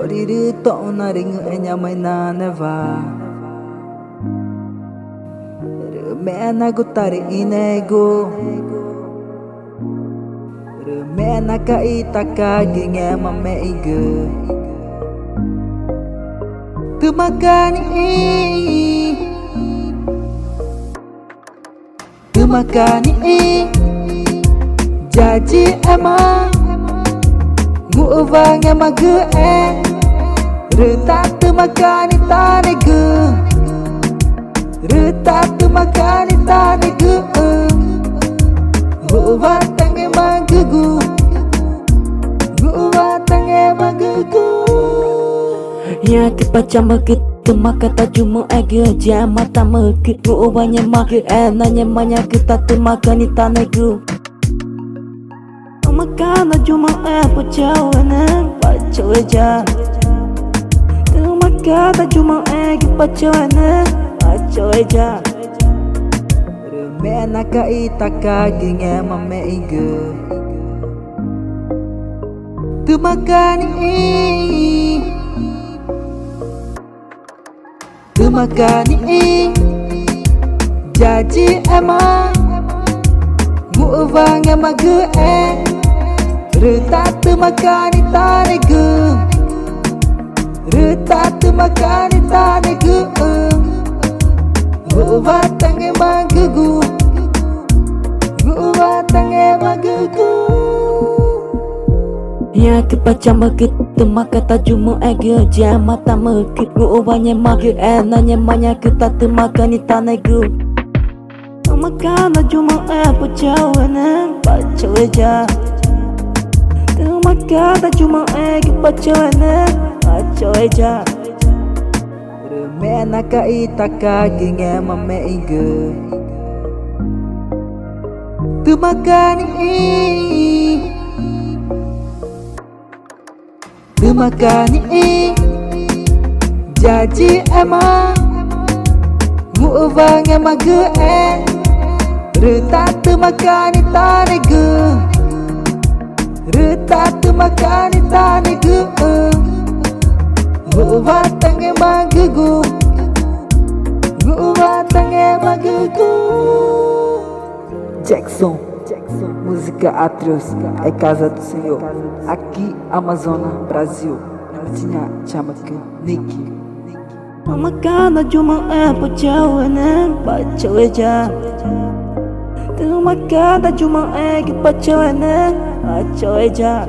Toriru to na ring enya mai na neva Rumena gutari inego Rumena ka itaka ginge mame ige Tumakani Jaji ema Nguva ngema ge Reta tumakani tane ge Reta tumakani tane ge Nguva tange magugu Nguva tange magugu Ya kipacha makit Tumaka tajumu ege jama tamakit Nguva makit nanya manya kita tumakani tane ge Makana cuma pacawana pacawaja Makana cuma pacawana pacawaja Rumena ka itaka ginge mame ige Tumakani Jaji ema Nguva ngema ge Reta tumakani tane ge Reta tumakani tane ge Nguva tange magugu Nguva tange magugu Ya kipacha makit Tumaka tajumu ege jama tamakit Nguva makit nanya manya kita tumakani tane ge Makana cuma pacawana pacawaja Makana cuma pacawana pacawaja Rumena ka itaka ginge mame ige Tumakani Jaji ema Nguva ngema ge Reta tumakani tane ge Reta tumakani tane ge Nguva tange magugu Nguva tange magugu Jackson, música Atrios, é casa do Senhor. Aqui, Amazonas, Brasil. Tinha chama que Nick. Makana cuma pacawana pacawaja Makana cuma pacawana pacawaja